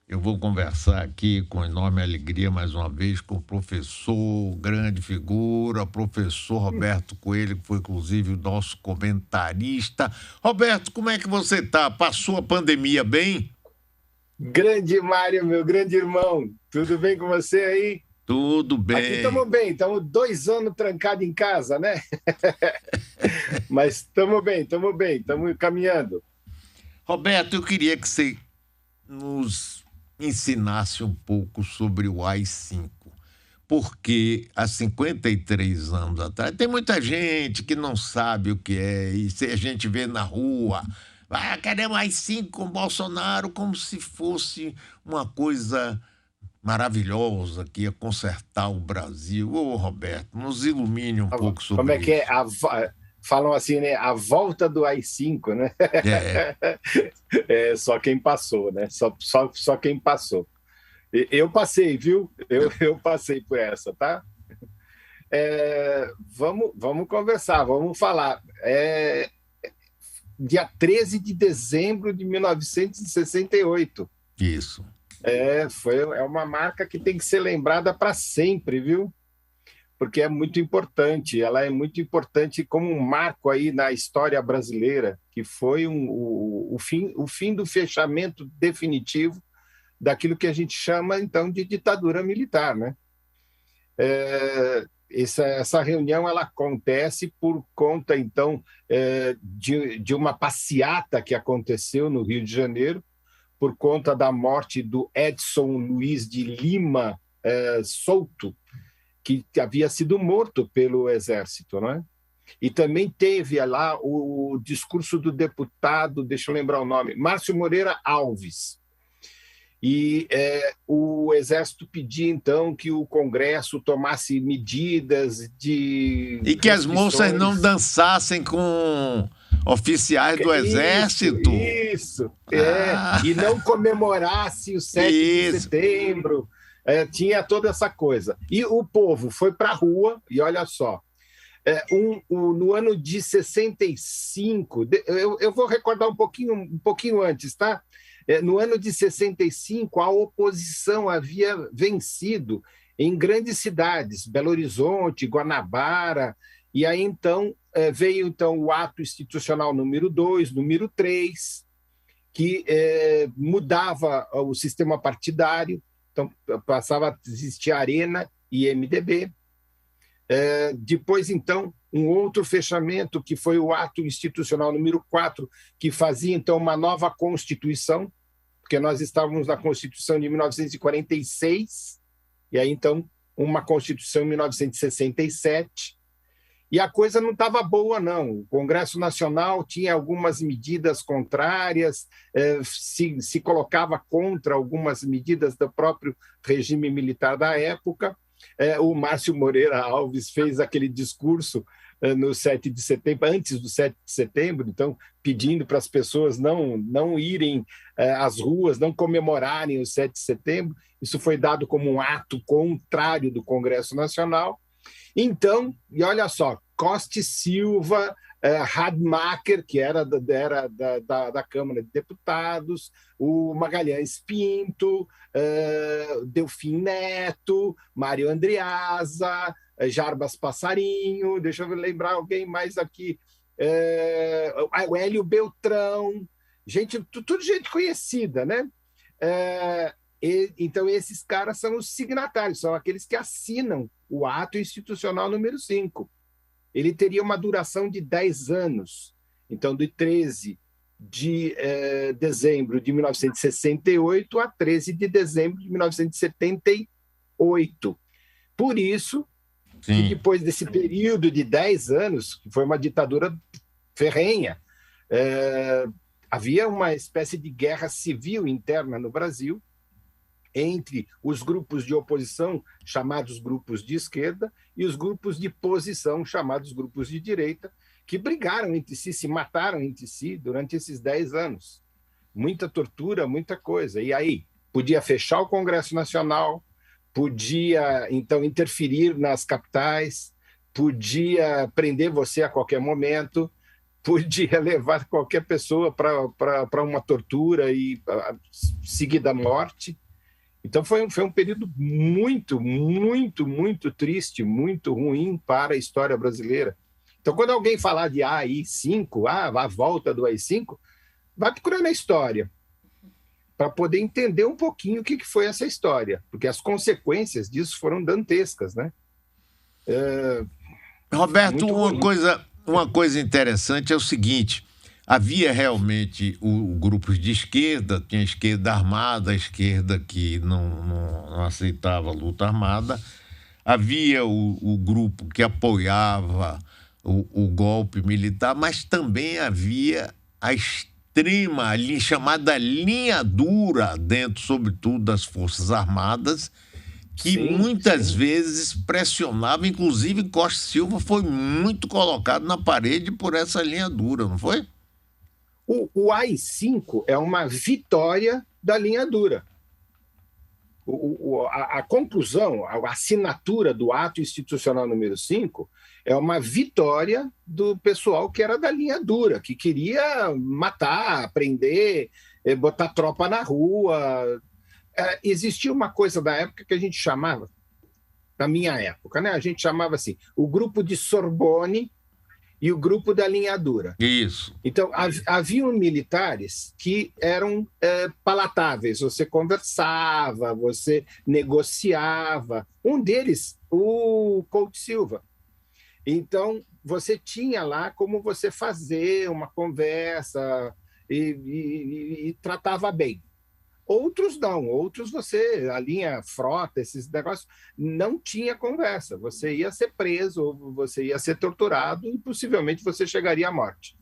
Eu vou conversar aqui com enorme alegria mais uma vez com o professor, grande figura, professor Roberto Coelho, que foi inclusive o nosso comentarista. Roberto, como é que você está? Passou a pandemia bem? Grande Mário, meu grande irmão, tudo bem com você aí? Tudo Aqui bem. estamos bem, estamos 2 anos trancados em casa, né? Mas estamos bem, estamos caminhando. Roberto, eu queria que você nos ensinasse um pouco sobre o AI-5, porque há 53 anos atrás, tem muita gente que não sabe o que é, e se a gente vê na rua, queremos AI-5 com Bolsonaro, como se fosse uma coisa maravilhosa que ia consertar o Brasil. Ô, Roberto, nos ilumine um pouco Como é sobre que é? isso. Falam assim, né? A volta do AI-5, né? É, É só quem passou, né? Só quem passou. Eu passei, viu? Eu passei por essa, tá? Vamos conversar, vamos falar. Dia 13 de dezembro de 1968. isso. É uma marca que tem que ser lembrada para sempre, viu? Porque é muito importante. Ela é muito importante como um marco aí na história brasileira, que foi o fim do fechamento definitivo daquilo que a gente chama, então, de ditadura militar, né? Essa reunião ela acontece por conta, então, de uma passeata que aconteceu no Rio de Janeiro, por conta da morte do Edson Luiz de Lima Souto, que havia sido morto pelo Exército, não é? E também teve lá o discurso do deputado, deixa eu lembrar o nome, Márcio Moreira Alves. E o Exército pedia, então, que o Congresso tomasse medidas de E que as moças não restrições. dançassem com oficiais do Isso, exército. isso. Ah, E não comemorasse o 7 de isso. setembro. Tinha toda essa coisa. E o povo foi para a rua, e olha só, no ano de 65, eu vou recordar um pouquinho antes, tá? No ano de 65, a oposição havia vencido em grandes cidades, Belo Horizonte, Guanabara, e aí então veio então o ato institucional número 2, número 3, que mudava o sistema partidário, então passava a existir Arena e MDB. Depois, então, um outro fechamento, que foi o ato institucional número 4, que fazia, então, uma nova Constituição, porque nós estávamos na Constituição de 1946, e aí, então, uma Constituição em 1967, e a coisa não estava boa, não. O Congresso Nacional tinha algumas medidas contrárias, se colocava contra algumas medidas do próprio regime militar da época. O Márcio Moreira Alves fez aquele discurso no 7 de setembro, antes do 7 de setembro, então, pedindo para as pessoas não irem às ruas, não comemorarem o 7 de setembro. Isso foi dado como um ato contrário do Congresso Nacional. Então, e olha só, Costa e Silva, Radmacher, que era da Câmara de Deputados, o Magalhães Pinto, Delfim Neto, Mário Andreasa, Jarbas Passarinho, deixa eu lembrar alguém mais aqui, o Hélio Beltrão, gente, tudo gente conhecida, né? Então, esses caras são os signatários, são aqueles que assinam o ato institucional número 5. Ele teria uma duração de 10 anos. Então, de 13 de dezembro de 1968 a 13 de dezembro de 1978. Por isso que Sim. depois desse período de 10 anos, que foi uma ditadura ferrenha, havia uma espécie de guerra civil interna no Brasil, entre os grupos de oposição, chamados grupos de esquerda, e os grupos de posição, chamados grupos de direita, que brigaram entre si, se mataram entre si durante esses 10 anos. Muita tortura, muita coisa. E aí, podia fechar o Congresso Nacional, podia, então, interferir nas capitais, podia prender você a qualquer momento, podia levar qualquer pessoa para uma tortura e seguida à morte. Então foi um período muito, muito, muito triste, muito ruim para a história brasileira. Então, quando alguém falar de AI-5, a volta do AI-5, vai procurar na história, para poder entender um pouquinho o que foi essa história, porque as consequências disso foram dantescas, né? Roberto, uma coisa interessante é o seguinte: havia realmente grupos de esquerda, tinha a esquerda armada, a esquerda que não aceitava a luta armada, havia o grupo que apoiava o golpe militar, mas também havia a extrema, chamada linha dura, dentro, sobretudo, das Forças Armadas, que muitas vezes pressionava, inclusive Costa e Silva foi muito colocado na parede por essa linha dura, não foi? O AI-5 é uma vitória da linha dura. A conclusão, a assinatura do ato institucional número 5 é uma vitória do pessoal que era da linha dura, que queria matar, prender, botar tropa na rua. Existia uma coisa da época que a gente chamava, na minha época, né? A gente chamava assim, o grupo de Sorbonne e o grupo da linha dura. Isso. Então, haviam militares que eram palatáveis. Você conversava, você negociava. Um deles, o Couto Silva. Então, você tinha lá como você fazer uma conversa e tratava bem. Outros não, outros a linha frota, esses negócios, não tinha conversa. Você ia ser preso, ou você ia ser torturado e possivelmente você chegaria à morte.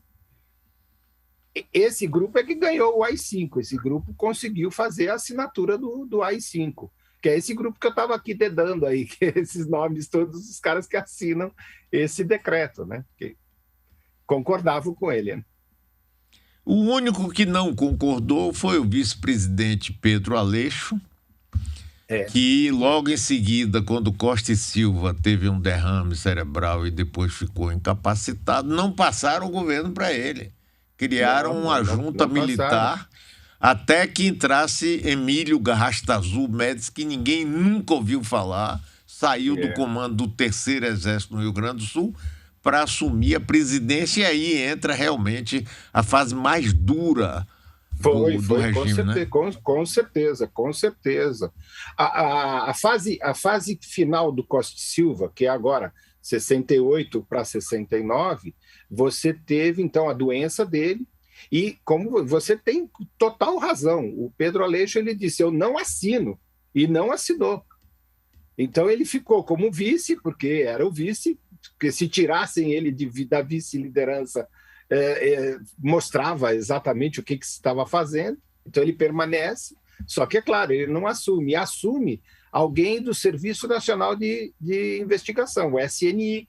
Esse grupo é que ganhou o AI-5, esse grupo conseguiu fazer a assinatura do AI-5, que é esse grupo que eu estava aqui dedando aí, que é esses nomes, todos os caras que assinam esse decreto, né? Que concordavam com ele, né? O único que não concordou foi o vice-presidente Pedro Aleixo, que logo em seguida, quando Costa e Silva teve um derrame cerebral e depois ficou incapacitado, não passaram o governo para ele. Criaram uma junta militar até que entrasse Emílio Garrastazu Médici, que ninguém nunca ouviu falar, saiu do comando do 3º Exército no Rio Grande do Sul, para assumir a presidência, e aí entra realmente a fase mais dura do regime, né? Com certeza. A fase final do Costa e Silva, que é agora 68 para 69, você teve, então, a doença dele, e como você tem total razão, o Pedro Aleixo ele disse, eu não assino, e não assinou. Então ele ficou como vice, porque era o vice, porque se tirassem ele da vice-liderança, mostrava exatamente o que se estava fazendo, então ele permanece, só que, é claro, ele não assume alguém do Serviço Nacional de Investigação, o SNI,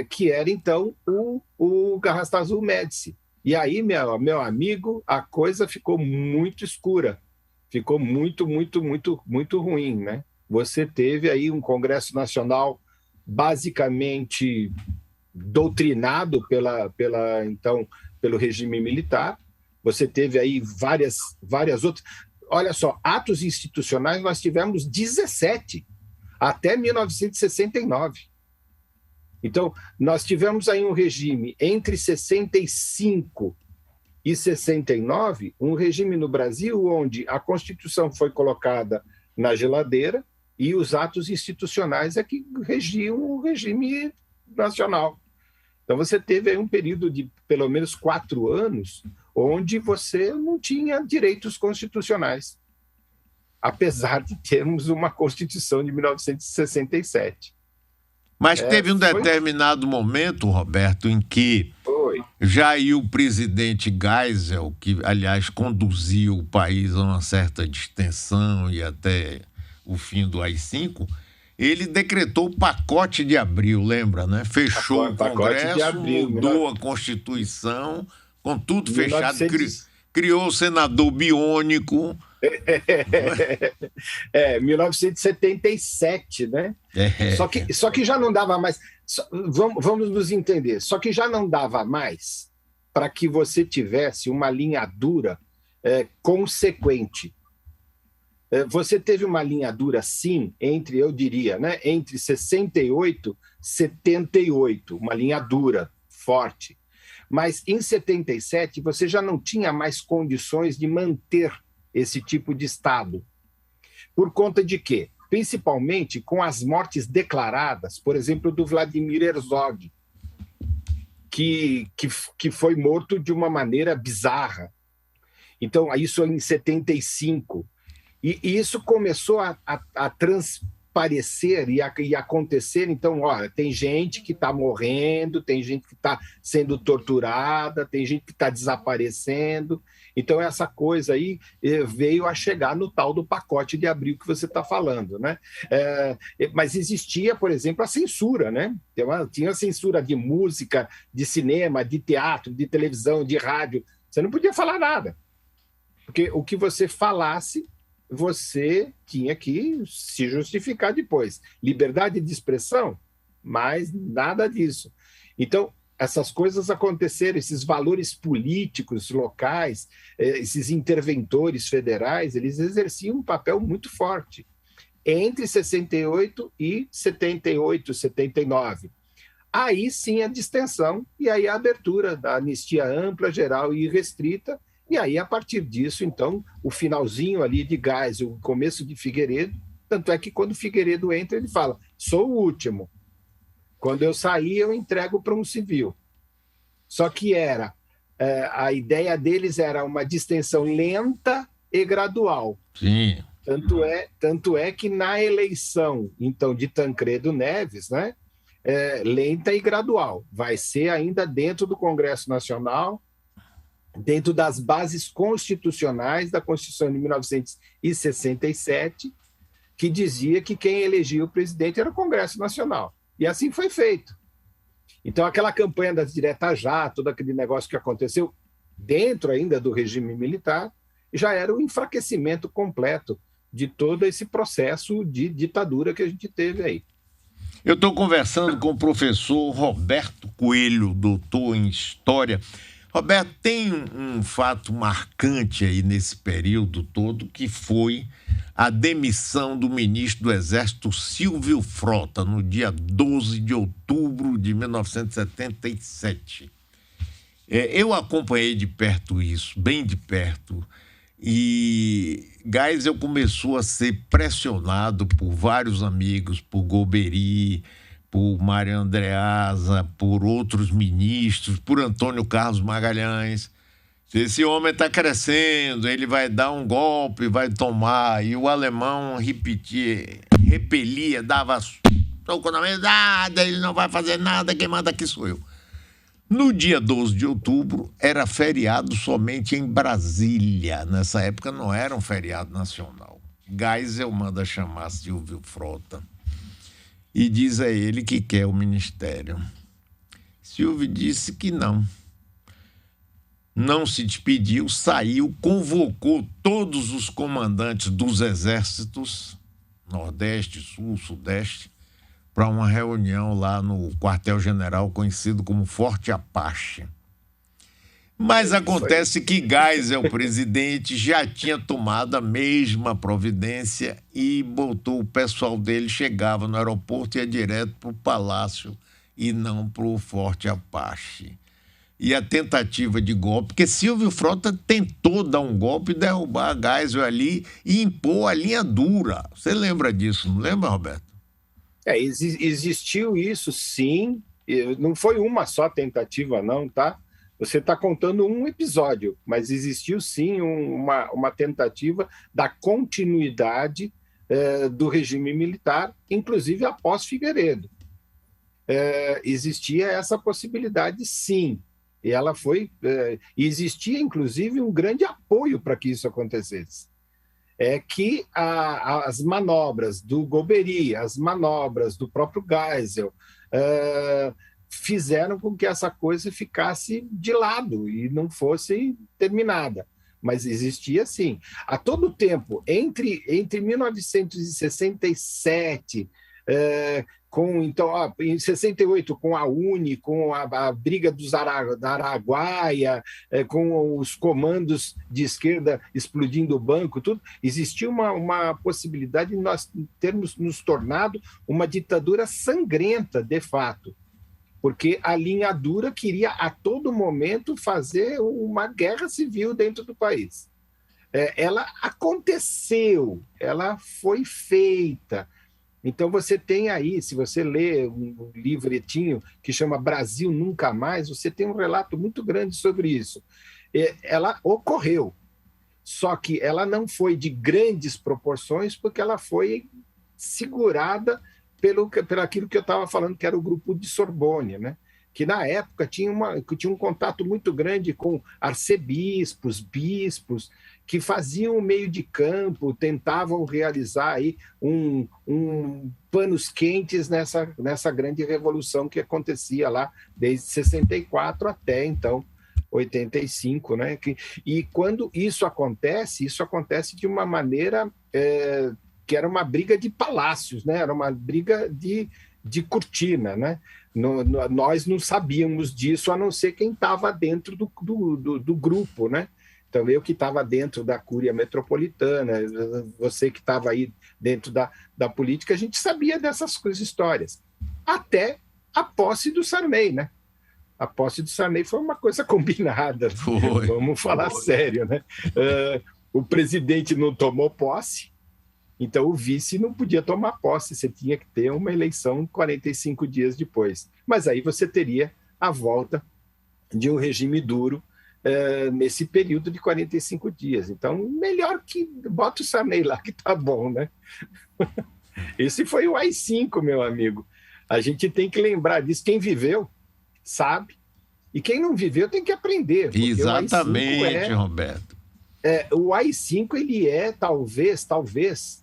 que era, então, o Garrastazu Médici. E aí, meu amigo, a coisa ficou muito escura, ficou muito, muito, muito, muito ruim, né? Você teve aí um Congresso Nacional basicamente doutrinado pelo regime militar. Você teve aí várias outras. Olha só, atos institucionais nós tivemos 17 até 1969. Então, nós tivemos aí um regime entre 65 e 69, um regime no Brasil onde a Constituição foi colocada na geladeira e os atos institucionais é que regiam o regime nacional. Então, você teve aí um período de pelo menos 4 anos onde você não tinha direitos constitucionais, apesar de termos uma Constituição de 1967. Mas teve um determinado momento, Roberto, em que já aí o presidente Geisel, que, aliás, conduziu o país a uma certa distensão e até o fim do AI-5, ele decretou o pacote de abril, lembra, né? Fechou o Congresso, mudou a Constituição, com tudo fechado, criou o senador biônico, É, 1977, né? Só que já não dava mais. Vamos nos entender. Só que já não dava mais para que você tivesse uma linha dura consequente. Você teve uma linha dura, sim, entre, eu diria, né, entre 68 e 78, uma linha dura, forte. Mas em 77 você já não tinha mais condições de manter esse tipo de Estado. Por conta de quê? Principalmente com as mortes declaradas, por exemplo, do Vladimir Herzog, que foi morto de uma maneira bizarra. Então, isso em 75. E isso começou a transparecer e acontecer. Então, olha, tem gente que está morrendo, tem gente que está sendo torturada, tem gente que está desaparecendo. Então, essa coisa aí veio a chegar no tal do pacote de abril que você está falando, né? Mas existia, por exemplo, a censura, né? Tinha censura de música, de cinema, de teatro, de televisão, de rádio. Você não podia falar nada, porque o que você falasse, você tinha que se justificar depois. Liberdade de expressão, mas nada disso. Então, essas coisas aconteceram, esses valores políticos locais, esses interventores federais, eles exerciam um papel muito forte entre 68 e 78, 79. Aí sim a distensão e aí a abertura da anistia ampla, geral e irrestrita. E aí, a partir disso, então, o finalzinho ali de Geisel, o começo de Figueiredo, tanto é que quando Figueiredo entra, ele fala, sou o último. Quando eu sair, eu entrego para um civil. Só que a ideia deles era uma distensão lenta e gradual. Sim. Tanto é que na eleição, então, de Tancredo Neves, né, lenta e gradual. Vai ser ainda dentro do Congresso Nacional, dentro das bases constitucionais da Constituição de 1967, que dizia que quem elegia o presidente era o Congresso Nacional. E assim foi feito. Então, aquela campanha das diretas já, todo aquele negócio que aconteceu dentro ainda do regime militar, já era o enfraquecimento completo de todo esse processo de ditadura que a gente teve aí. Eu estou conversando com o professor Roberto Coelho, doutor em História. Roberto, tem um fato marcante aí nesse período todo, que foi a demissão do ministro do Exército Silvio Frota, no dia 12 de outubro de 1977. Eu acompanhei de perto isso, bem de perto, e Geisel começou a ser pressionado por vários amigos, por Golbery, por Mário Andreasa, por outros ministros, por Antônio Carlos Magalhães. Esse homem está crescendo, ele vai dar um golpe, vai tomar. E o alemão repelia, dava soco na mesada, ele não vai fazer nada, quem manda aqui sou eu. No dia 12 de outubro, era feriado somente em Brasília. Nessa época não era um feriado nacional. Geisel manda chamar Silvio Frota e diz a ele que quer o ministério. Silvio disse que não. Não se despediu, saiu, convocou todos os comandantes dos exércitos, Nordeste, Sul, Sudeste, para uma reunião lá no quartel-general conhecido como Forte Apache. Mas acontece que Geisel, o presidente, já tinha tomado a mesma providência e botou o pessoal dele, chegava no aeroporto e ia direto para o Palácio e não para o Forte Apache. E a tentativa de golpe, porque Silvio Frota tentou dar um golpe, derrubar Geisel ali e impor a linha dura. Você lembra disso, não lembra, Roberto? Existiu isso, sim. Não foi uma só tentativa, não, tá? Você está contando um episódio, mas existiu sim uma tentativa da continuidade do regime militar, inclusive após Figueiredo. Existia essa possibilidade, sim. E ela foi. Existia, inclusive, um grande apoio para que isso acontecesse. Que as manobras do Golbery, as manobras do próprio Geisel, fizeram com que essa coisa ficasse de lado e não fosse terminada. mas existia sim. A todo tempo, entre 1967, em 68, com a UNE, com a briga da Araguaia, com os comandos de esquerda explodindo o banco, tudo, existia uma possibilidade de nós termos nos tornado uma ditadura sangrenta, de fato, porque a linha dura queria a todo momento fazer uma guerra civil dentro do país. Ela aconteceu, ela foi feita. Então você tem aí, se você lê um livretinho que chama Brasil Nunca Mais, você tem um relato muito grande sobre isso. Ela ocorreu, só que ela não foi de grandes proporções, porque ela foi segurada pelo aquilo que eu estava falando, que era o grupo de Sorbonne, né? Que na época tinha um contato muito grande com arcebispos, bispos, que faziam o meio de campo, tentavam realizar aí panos quentes nessa grande revolução que acontecia lá desde 64 até, então, 85, né? E quando isso acontece de uma maneira que era uma briga de palácios, né? Era uma briga de cortina, né? Nós não sabíamos disso, a não ser quem estava dentro do grupo, né? Então, eu que estava dentro da Cúria Metropolitana, você que estava aí dentro da política, a gente sabia dessas histórias. Até a posse do Sarney, né? A posse do Sarney foi uma coisa combinada. Foi. Vamos falar sério, né? O presidente não tomou posse, então o vice não podia tomar posse, você tinha que ter uma eleição 45 dias depois. Mas aí você teria a volta de um regime duro nesse período de 45 dias. Então, melhor que bota o Sarney lá, que tá bom, né? Esse foi o AI-5, meu amigo. A gente tem que lembrar disso. Quem viveu, sabe. E quem não viveu tem que aprender. Exatamente, Roberto. O AI-5, ele talvez,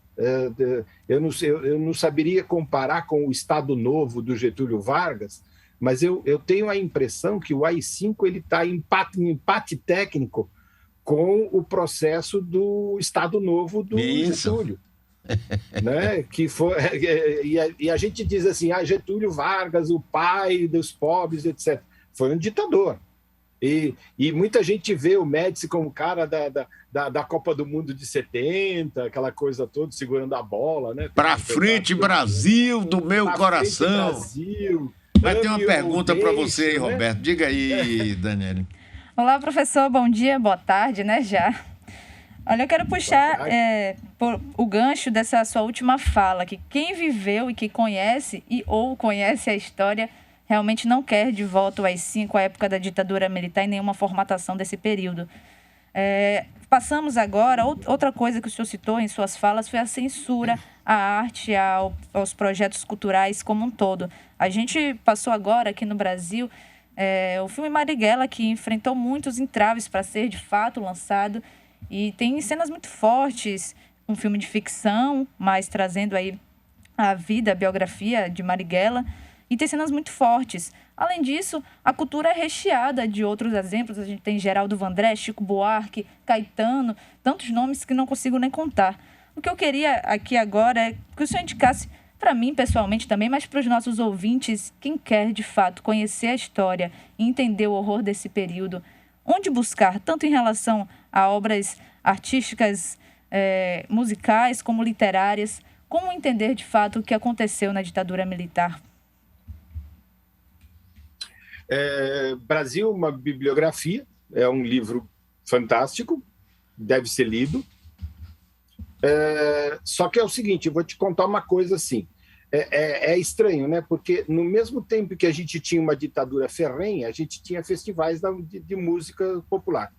eu não saberia comparar com o Estado Novo do Getúlio Vargas, mas eu tenho a impressão que o AI-5 está em empate técnico com o processo do Estado Novo do Getúlio. Né? E a gente diz assim, Getúlio Vargas, o pai dos pobres, etc. Foi um ditador. E muita gente vê o Médici como cara da Copa do Mundo de 70, aquela coisa toda, segurando a bola. Né? Pra frente, Brasil, do meu coração. Brasil. Mas tem uma pergunta para você aí, Roberto. Né? Diga aí, Daniele. Olá, professor. Bom dia, boa tarde, né, já. Olha, eu quero puxar o gancho dessa sua última fala, que quem viveu e que conhece ou conhece a história realmente não quer de volta o AI-5, a época da ditadura militar e nenhuma formatação desse período. Passamos agora, outra coisa que o senhor citou em suas falas foi a censura à arte, aos projetos culturais como um todo. A gente passou agora aqui no Brasil o filme Marighella, que enfrentou muitos entraves para ser de fato lançado, e tem cenas muito fortes, um filme de ficção, mas trazendo aí a vida, a biografia de Marighella, e tem cenas muito fortes. Além disso, a cultura é recheada de outros exemplos. A gente tem Geraldo Vandré, Chico Buarque, Caetano, tantos nomes que não consigo nem contar. O que eu queria aqui agora é que o senhor indicasse, para mim pessoalmente também, mas para os nossos ouvintes, quem quer de fato conhecer a história e entender o horror desse período, onde buscar, tanto em relação a obras artísticas, musicais, como literárias, como entender de fato o que aconteceu na ditadura militar. Brasil, uma bibliografia, é um livro fantástico, deve ser lido. Só que é o seguinte, eu vou te contar uma coisa assim, é estranho, né? Porque no mesmo tempo que a gente tinha uma ditadura ferrenha, a gente tinha festivais de música popular,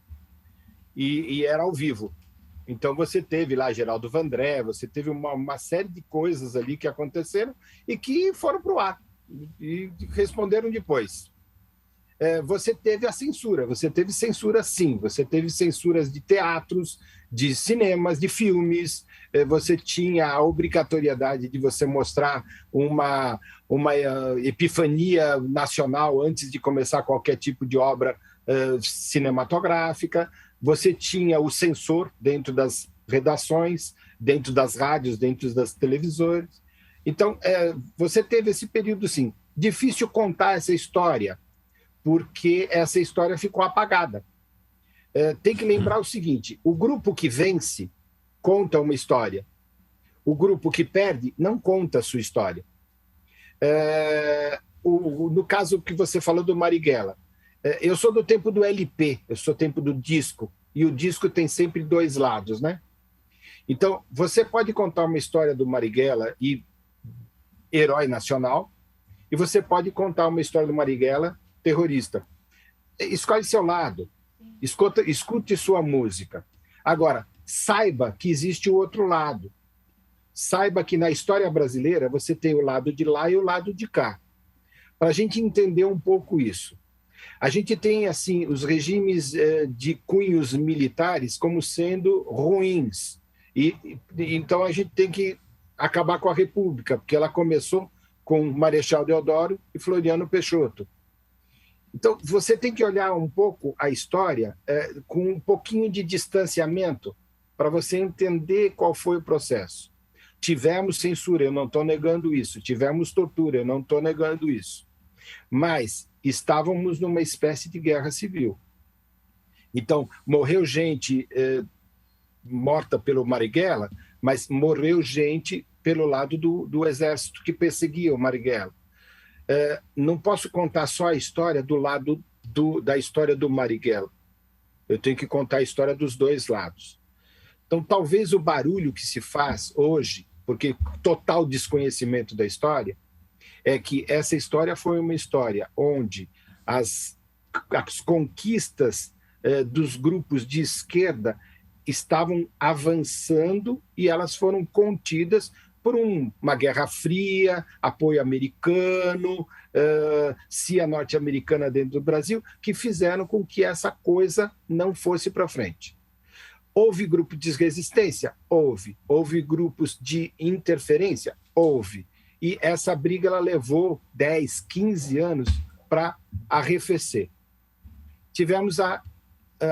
e era ao vivo. Então você teve lá Geraldo Vandré, você teve uma série de coisas ali que aconteceram e que foram para o ar, e responderam depois. Você teve a censura, você teve censura sim, você teve censuras de teatros, de cinemas, de filmes, você tinha a obrigatoriedade de você mostrar uma epifania nacional antes de começar qualquer tipo de obra cinematográfica, você tinha o censor dentro das redações, dentro das rádios, dentro das televisões. Então, você teve esse período, sim. Difícil contar essa história, porque essa história ficou apagada. Tem que lembrar o seguinte, o grupo que vence conta uma história. O grupo que perde não conta a sua história. No caso que você falou do Marighella, eu sou do tempo do LP, eu sou do tempo do disco, e o disco tem sempre dois lados, né? Então, você pode contar uma história do Marighella e herói nacional, e você pode contar uma história do Marighella terrorista. Escolhe seu lado, escute sua música. Agora, saiba que existe o outro lado. Saiba que na história brasileira você tem o lado de lá e o lado de cá. Para a gente entender um pouco isso. A gente tem, assim, os regimes de cunhos militares como sendo ruins. Então a gente tem que acabar com a República, porque ela começou com Marechal Deodoro e Floriano Peixoto. Então, você tem que olhar um pouco a história com um pouquinho de distanciamento para você entender qual foi o processo. Tivemos censura, eu não estou negando isso. Tivemos tortura, eu não estou negando isso. Mas estávamos numa espécie de guerra civil. Então, morreu gente morta pelo Marighella, mas morreu gente pelo lado do exército que perseguia o Marighella. Não posso contar só a história do lado da história do Marighella. Eu tenho que contar a história dos dois lados. Então, talvez o barulho que se faz hoje, porque total desconhecimento da história, é que essa história foi uma história onde as conquistas dos grupos de esquerda estavam avançando e elas foram contidas por uma guerra fria, apoio americano, CIA norte-americana dentro do Brasil, que fizeram com que essa coisa não fosse para frente. Houve grupo de resistência? Houve. Houve grupos de interferência? Houve. E essa briga ela levou 10, 15 anos para arrefecer. Tivemos a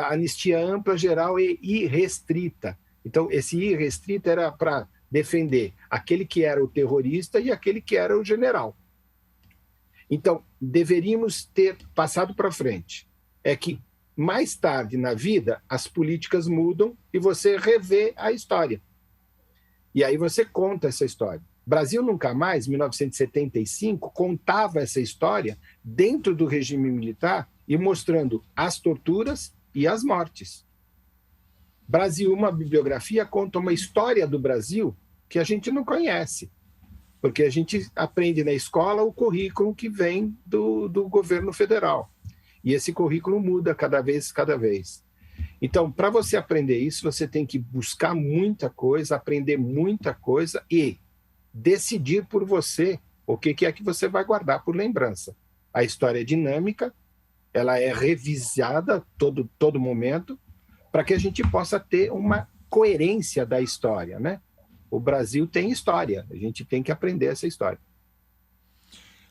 anistia ampla, geral e irrestrita. Então, esse irrestrita era para defender aquele que era o terrorista e aquele que era o general. Então, deveríamos ter passado para frente. É que, mais tarde na vida, as políticas mudam e você revê a história. E aí você conta essa história. Brasil Nunca Mais, 1975, contava essa história dentro do regime militar e mostrando as torturas e as mortes. Brasil, uma bibliografia, conta uma história do Brasil que a gente não conhece, porque a gente aprende na escola o currículo que vem do governo federal. E esse currículo muda cada vez. Então, para você aprender isso, você tem que buscar muita coisa, aprender muita coisa e decidir por você o que é que você vai guardar por lembrança. A história é dinâmica, ela é revisada todo momento, para que a gente possa ter uma coerência da história, né? O Brasil tem história, a gente tem que aprender essa história.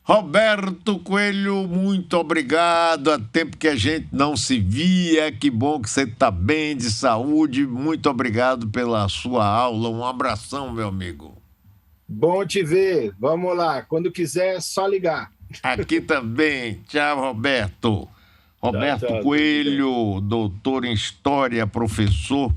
Roberto Coelho, muito obrigado. Há tempo que a gente não se via. Que bom que você está bem, de saúde. Muito obrigado pela sua aula. Um abração, meu amigo. Bom te ver. Vamos lá. Quando quiser, é só ligar. Aqui também. Tchau, Roberto. Roberto Coelho, doutor em História, professor